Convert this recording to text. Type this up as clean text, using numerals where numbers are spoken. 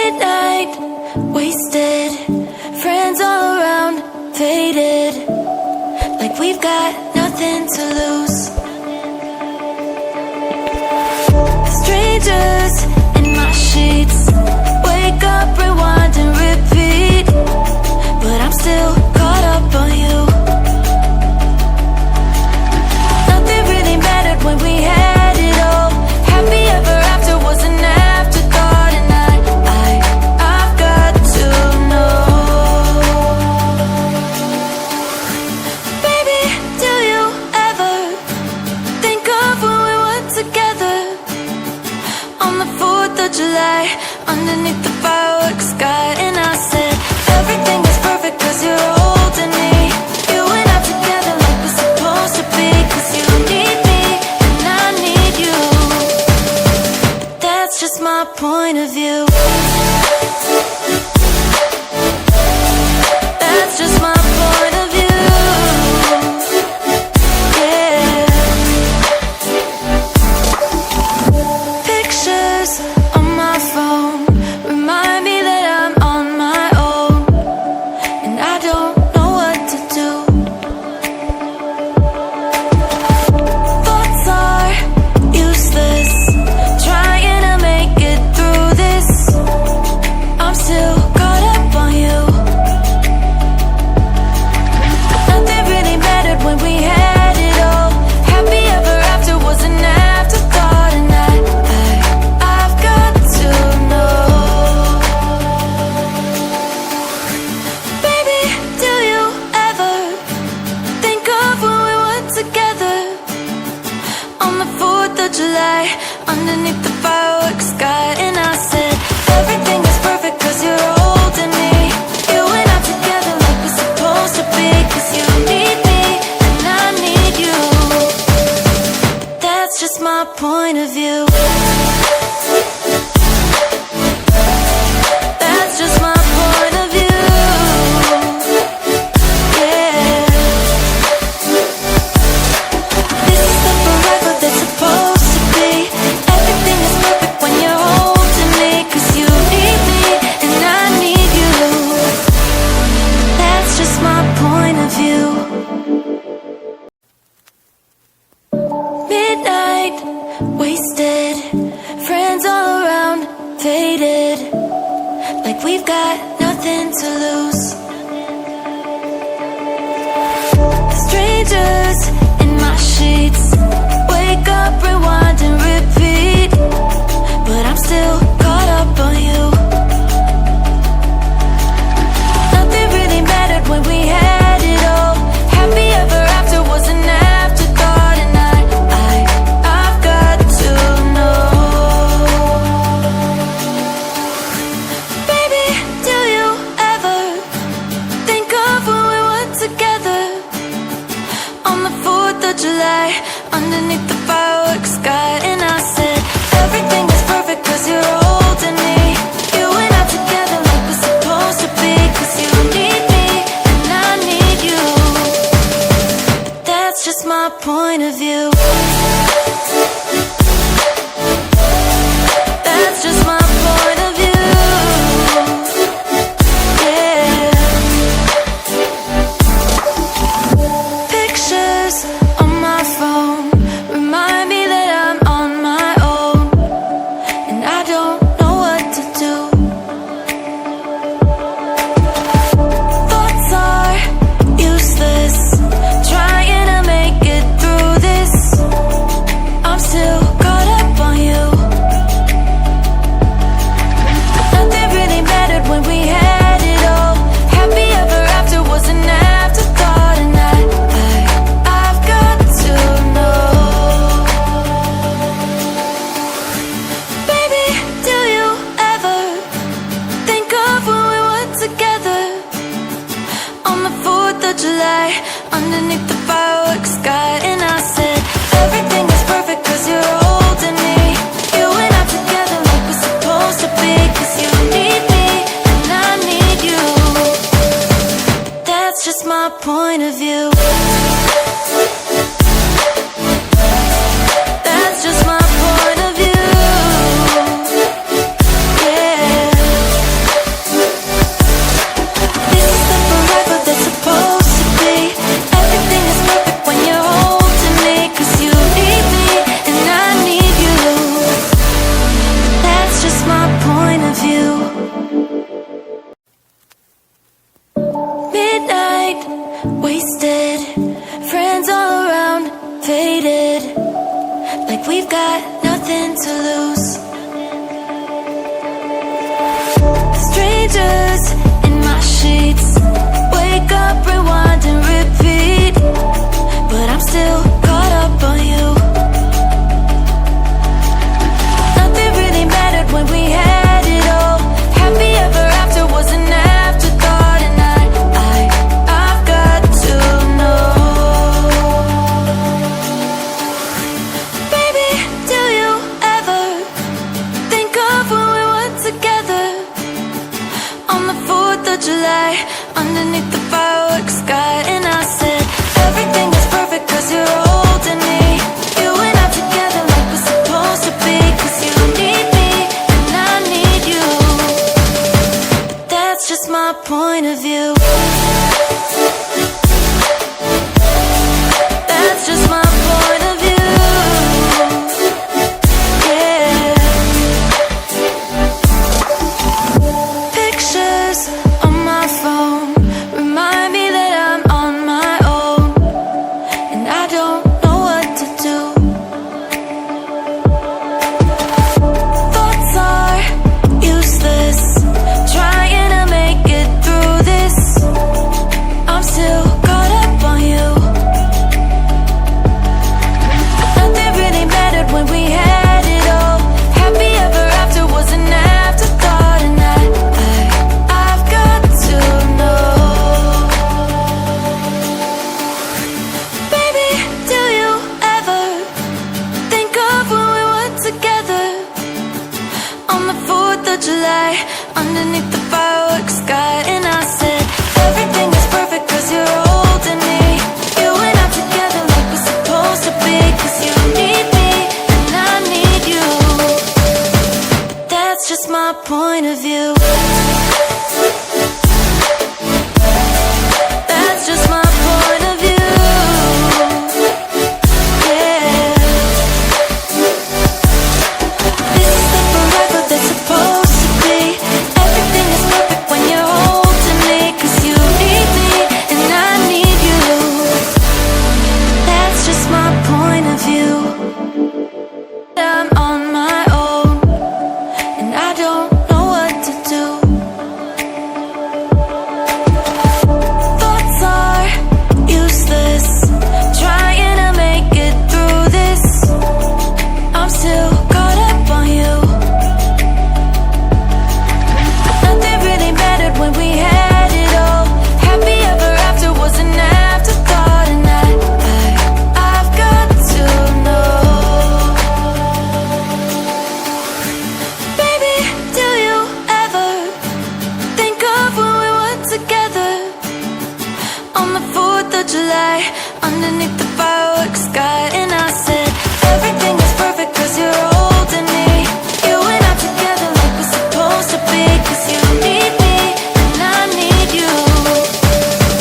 Midnight, wasted, friends all around, faded, like we've got nothing to lose. Strangers in my sheets, wake up, rewind and repeat, but I'm still caught up on you. Nothing really mattered when we had it all. Happy ever after was an afterthought, and I've got to know. Baby, do you ever think of when we were together on the 4th of July, underneath the fireworks sky? And I said, everything is perfect cause you're holding me. You and I together like we're supposed to be, cause you need me and I need you. But that's just my point of view. That's just my point of view. Yeah. Pictures on my phone remind me that I'm on my own, and I don't know what to do. Thoughts are useless, trying to make it through this. I'm still caught up on you. Nothing really mattered when we had it all. Happy ever after was an afterthought, and I've got to know. Baby, do you ever think of when we were together on the 4th of July, underneath the fireworks sky? And I said, everything is perfect cause you're holding me. You and I together like we're supposed to be, cause you need me and I need you. But that's just my point of view. That's just my point of view. Yeah. This is the forever that's supposed to be. Everything is perfect when you're holding me, cause you need me and I need you. That's just my point of view. Midnight, wasted, friends all around, faded, like we've got nothing to lose. Strangers in my sheets, wake up, rewind and repeat, but I'm still caught up on you. Nothing really mattered when we had it all. Happy ever after was an afterthought, and I've got to know. Baby, do you ever think of when we were together on the 4th of July, underneath the fireworks sky? And I said, everything is perfect cause you're holding me. You and I together like we're supposed to be, cause you need me and I need you. But that's just my point of view. That's just my point of view. Yeah. Pictures on my phone remind me that I'm on my own, and I don't know what to do. Thoughts are useless, trying to make it through this. I'm still caught up on you. Nothing really mattered when we had it all. Happy ever after was an afterthought, and I've got to know. Baby, do you ever think of when we were together on the 4th of July, underneath the fireworks sky? And I said, everything is perfect cause you're holding me. You and I together like we're supposed to be, cause you need me and I need you. But that's just my point of view. That's just my point of view. Yeah. got nothing to lose. Strangers in my sheets, wake up, rewind and repeat, but I'm still caught up on you. Nothing really mattered when we had it all. Happy ever after was an afterthought, and I've got to know. Baby, do you ever think of when we were together on the 4th of July, underneath the fireworks sky? And I said, everything is perfect cause you're holding me. You and I together like we're supposed to be, cause you need me and I need you. But that's just my point of view. That's just my point of view. Yeah. Pictures on my phone remind me that I'm on my own, and I don't know what to do. Thoughts are useless, trying to make it through this. I'm still caught up on you. Nothing really mattered when we had it all. Happy ever after was an afterthought, and I've got to know. Baby, do you ever think of when we were together on the 4th of July, underneath the fireworks sky? And I said, everything is perfect cause you're holding me. You and I together like we're supposed to be, cause you need me and I need you. But that's just my point of view. That's just my point of view. Yeah. This is the forever that's supposed to be. Everything is perfect when you're holding me, cause you need me and I need you. That's just my point of view. I'm on my own, and I don't know what to do. Thoughts are useless, trying to make it through this. I'm still caught up on you. Nothing really mattered when we had it all. Happy ever after was an afterthought, and I've got to know. Baby, do you ever think of when we were together on the 4th of July, underneath the fireworks sky?